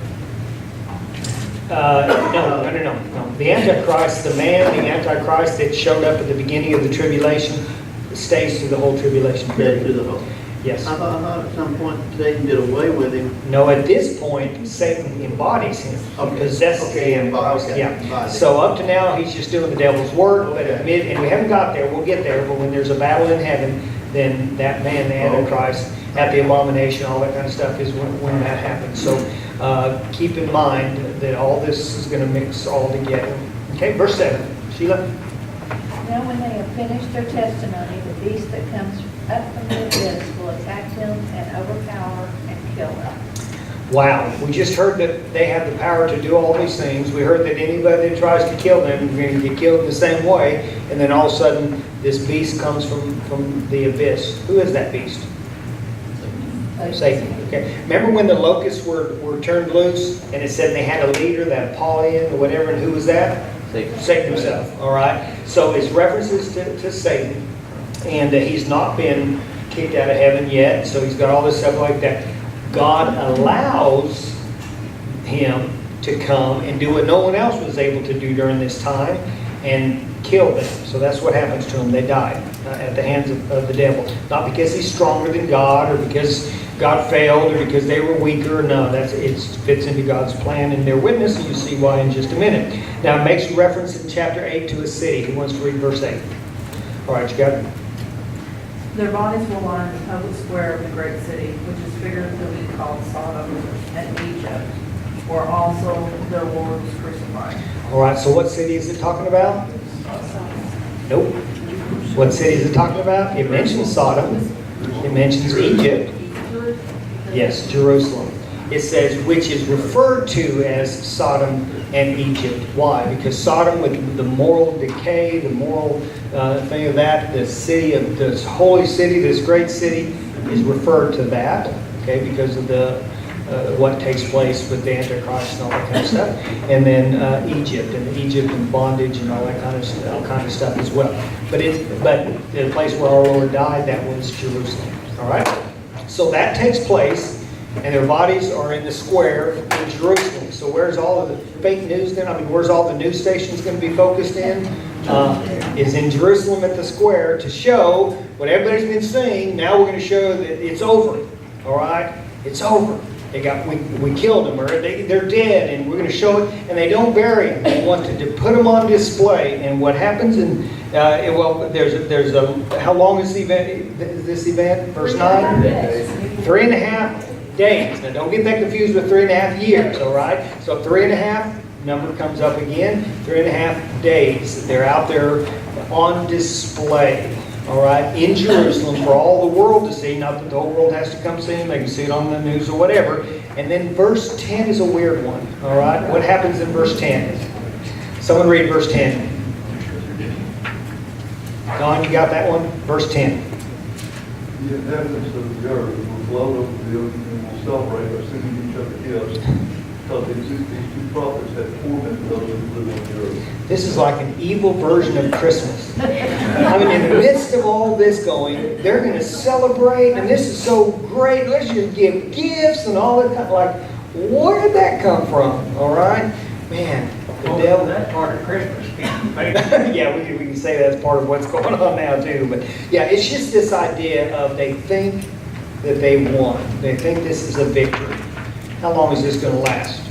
No. The Antichrist, the Antichrist that showed up at the beginning of the tribulation, stays through the whole tribulation Dead period. to the whole. Yes. I thought at some point Satan did away with him. No, at this point, Satan embodies him. He possesses him. Okay. Yeah. So up to now, he's just doing the devil's work. But and we haven't got there. We'll get there. But when there's a battle in heaven, then that man, the Antichrist, at the abomination, all that kind of stuff is when that happens. So keep in mind that all this is going to mix all together. Okay, verse 7. Sheila? Now when they have finished their testimony, the beast that comes up from the abyss will attack them and overpower and kill them. Wow, we just heard that they have the power to do all these things. We heard that anybody that tries to kill them is going to get killed in the same way. And then all of a sudden, this beast comes from the abyss. Who is that beast? Satan. Okay. Remember when the locusts were turned loose and it said they had a leader, that Apollyon or whatever, and who was that? Satan himself. All right. So it's references to Satan, and he's not been kicked out of heaven yet. So he's got all this stuff like that. God allows him to come and do what no one else was able to do during this time and kill them. So that's what happens to them. They die at the hands of the devil. Not because he's stronger than God or because God failed or because they were weaker. No, it fits into God's plan and their witness, and you'll see why in just a minute. Now, it makes reference in chapter 8 to a city. Who wants to read verse 8? All right, you got it? Their bodies will line the public square of the great city, which is figuratively called Sodom and Egypt, where also their Lord was crucified. All right, so what city is it talking about? Nope. What city is it talking about? It mentions Sodom. It mentions Egypt. Yes, Jerusalem. It says, which is referred to as Sodom and Egypt. Why? Because Sodom, with the moral decay, the moral thing of that, the city of this holy city, this great city, is referred to that, okay, because of the, what takes place with the Antichrist and all that kind of stuff. And then Egypt and bondage and all that kind of stuff as well. But the place where our Lord died, that was Jerusalem. All right? So that takes place, and their bodies are in the square in Jerusalem. So where's all of the fake news then? I mean, where's all the news stations going to be focused in? Is in Jerusalem at the square to show what everybody's been saying. Now we're going to show that it's over. All right? It's over. We killed them, or they're dead, and we're going to show it. And they don't bury them. They want to put them on display. And what happens in well, there's a how long is this event? Verse 9. 3.5 days. Now don't get that confused with 3.5 years. All right. So 3.5 number comes up again. 3.5 days. They're out there on display. All right, in Jerusalem for all the world to see. Not that the whole world has to come see them. They can see it on the news or whatever. And then verse 10 is a weird one. All right, what happens in verse 10? Someone read verse 10. Don, you got that one? Verse 10. The inhabitants of the earth will float over the ocean and will celebrate by sending each other gifts, because these two prophets had tormented those who live on the earth. This is like an evil version of Christmas. I mean, in the midst of all this going, they're going to celebrate, and this is so great. Let's just give gifts and all that kind of, like, where did that come from? All right? Man, the devil. That's part of Christmas. Yeah, we can say that's part of what's going on now too. But yeah, it's just this idea of they think that they won. They think this is a victory. How long is this going to last?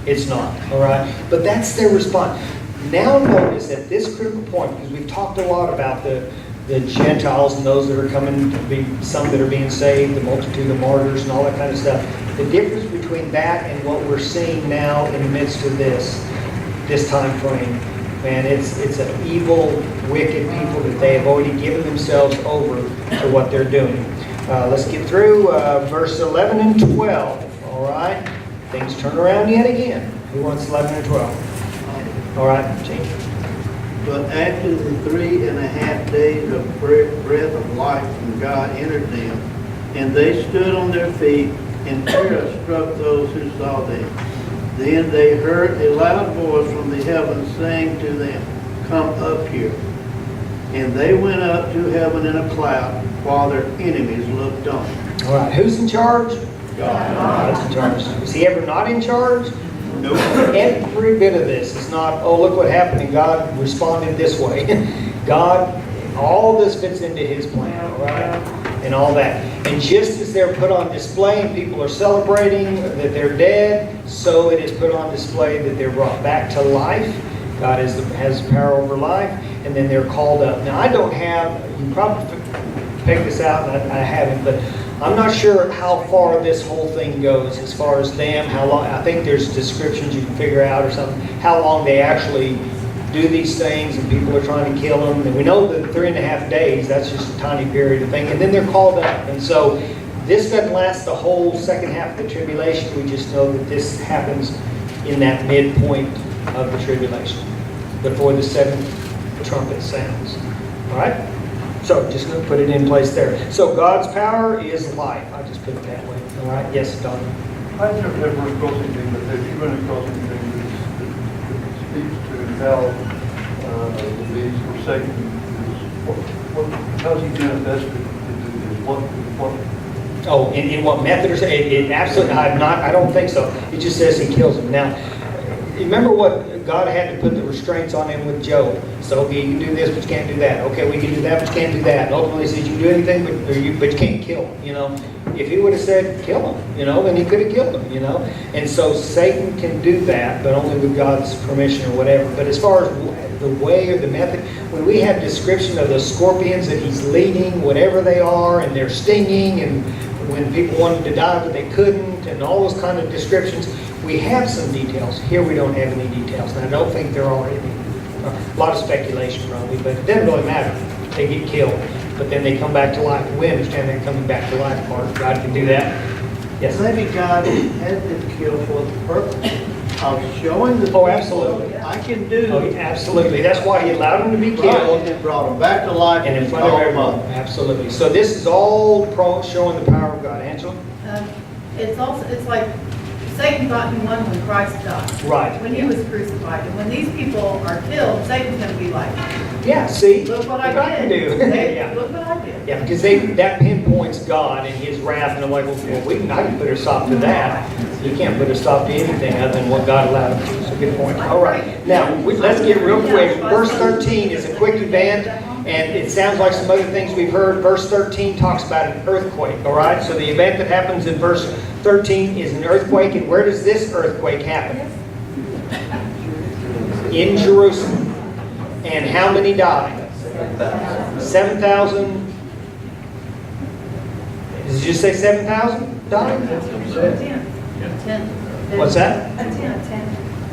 It's not, all right? But that's their response. Now notice at this critical point, because we've talked a lot about the Gentiles and those that are coming to be, some that are being saved, the multitude of martyrs and all that kind of stuff. The difference between that and what we're seeing now in the midst of this time frame, man, it's an evil, wicked people that they have already given themselves over to what they're doing. Let's get through verse 11 and 12, all right? Things turn around yet again. Who wants 11 and 12? All right, Gene. But after the 3.5 days of breath of life from God entered them, and they stood on their feet, and terror struck those who saw them. Then they heard a loud voice from the heavens saying to them, "Come up here." And they went up to heaven in a cloud, while their enemies looked on. All right, who's in charge? God. God's in charge. Is he ever not in charge? Nope. Every bit of this is not, oh, look what happened and God responded this way. God, all this fits into his plan, all right? And all that. And just as they're put on display and people are celebrating that they're dead, so it is put on display that they're brought back to life. God has power over life, and then they're called up. Now, I don't have, you probably picked this out, and I haven't, but I'm not sure how far this whole thing goes as far as them, how long. I think there's descriptions you can figure out or something, how long they actually do these things and people are trying to kill them. And we know that 3.5 days, that's just a tiny period of thing. And then they're called up. And so this doesn't last the whole second half of the tribulation. We just know that this happens in that midpoint of the tribulation, before the seventh trumpet sounds. All right? So just going to put it in place there. So God's power is life. I just put it that way. All right? Yes, Don. I've never run across anything, but have you run across anything that speaks to how the beast or Satan is, how's he manifested is what? Oh, in what method or something? It absolutely, I don't think so. It just says he kills him. Now, remember what God had to put the restraints on him with Job. So, okay, you can do this, but you can't do that. Okay, we can do that, but you can't do that. And ultimately, he says you can do anything, but you can't kill him, you know. If he would have said, kill him, you know, then he could have killed him, you know. And so Satan can do that, but only with God's permission or whatever. But as far as the way or the method, when we have description of the scorpions that he's leading, whatever they are, and they're stinging, and when people wanted to die but they couldn't, and all those kind of descriptions, we have some details. Here we don't have any details, and I don't think there are any. A lot of speculation probably, but it doesn't really matter. They get killed, but then they come back to life. We understand they're coming back to life part. God can do that. Yes? Maybe God had them killed for the purpose of showing the Oh, people absolutely. I can Oh, do. absolutely. That's why he allowed them to be Right, killed. and brought them back to life And in and front of called them everyone, up. absolutely. So this is all showing the power of God. Angela? It's also, it's like Satan thought he won when Christ died. Right. When he was crucified. And when these people are killed, Satan's gonna be like, Yeah, see? look what Look I can did. do. Hey, Yeah. look what I did. Yeah, because that pinpoints God and his wrath, and I'm like, well, I can put a stop to that. You can't put a stop to anything other than what God allowed him to. So good point. All right, now, let's get real quick. Verse 13 is a quick event, and it sounds like some other things we've heard. Verse 13 talks about an earthquake, all right? So the event that happens in verse 13 is an earthquake, and where does this earthquake happen? In Jerusalem. And how many died? 7,000. Did you just say 7,000 died? 10. What's that? A 10.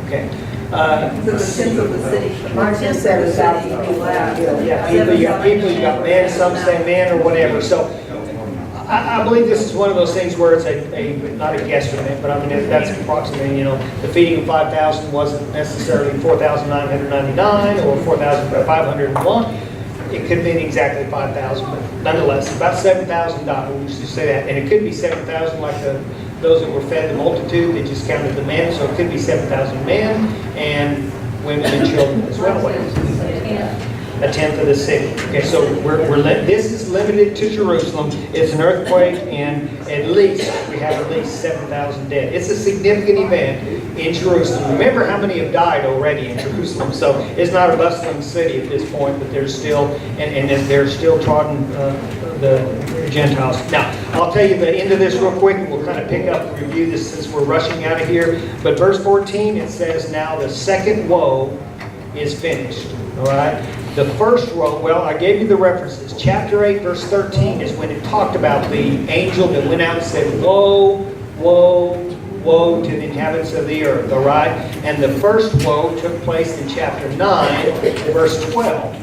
Okay. So the tenth of the city. Martin said it was out of the lab. Yeah, people, you got men, some say men or whatever. So I believe this is one of those things where it's not a guesstimate, but I mean, that's approximately, the feeding of 5,000 wasn't necessarily 4,999 or 4,501. It could have been exactly 5,000, but nonetheless, about 7,000 died. We used to say that. And it could be 7,000 like those that were fed the multitude. They just counted the men. So it could be 7,000 men and women and children as well. A tenth of the city. Okay, so this is limited to Jerusalem. It's an earthquake, and we have at least 7,000 dead. It's a significant event in Jerusalem. Remember how many have died already in Jerusalem. So it's not a bustling city at this point, but there's still, and they're still trodden the Gentiles. Now, I'll tell you the end of this real quick, and we'll kind of pick up and review this since we're rushing out of here. But verse 14, it says, now the second woe is finished. All right? The first woe, well, I gave you the references. Chapter 8, verse 13 is when it talked about the angel that went out and said, woe, woe, woe to the inhabitants of the earth. All right? And the first woe took place in chapter 9, verse 12.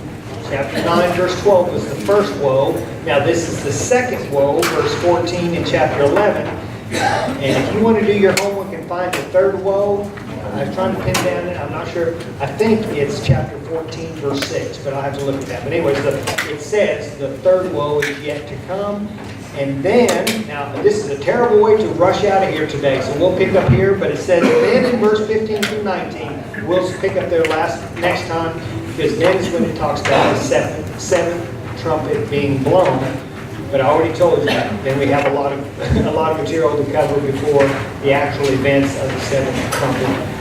Chapter 9, verse 12 was the first woe. Now this is the second woe, verse 14 in chapter 11. And if you want to do your homework and find the third woe, I was trying to pin down that. I'm not sure. I think it's chapter 14, verse 6, but I'll have to look at that. But anyways, it says the third woe is yet to come. And then, now this is a terrible way to rush out of here today, so we'll pick up here, but it says then in verse 15 through 19, we'll pick up there next time, because then is when it talks about the seventh trumpet being blown. But I already told you that. Then we have a lot of material to cover before the actual events of the seventh trumpet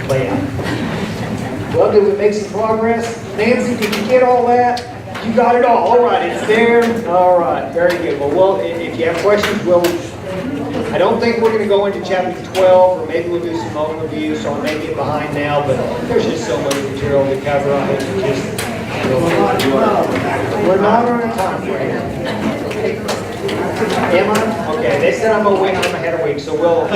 play out. Well, did we make some progress? Nancy, did you get all that? You got it all. All right, it's there. All right, very good. Well, if you have questions, I don't think we're going to go into chapter 12, or maybe we'll do some overview, so I may get behind now, but there's just so much material to cover. I hope you just... We're not on a time frame. Am I? Okay, they said I'm ahead of week, so we'll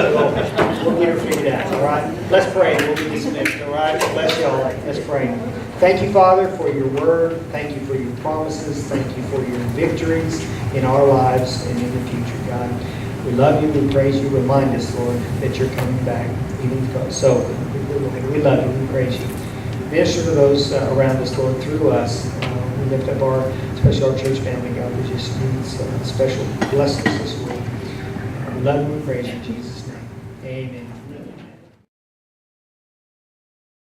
get her figured out, all right? Let's pray, we'll be dismissed, all right? Bless y'all, let's pray. Thank you, Father, for your word. Thank you for your promises. Thank you for your victories in our lives and in the future, God. We love you, we praise you. Remind us, Lord, that you're coming back. So we love you, we praise you. Minister to those around us, Lord, through us. We lift up especially our church family, God, that just needs special blessings this week. We love you and praise you in Jesus' name. Amen.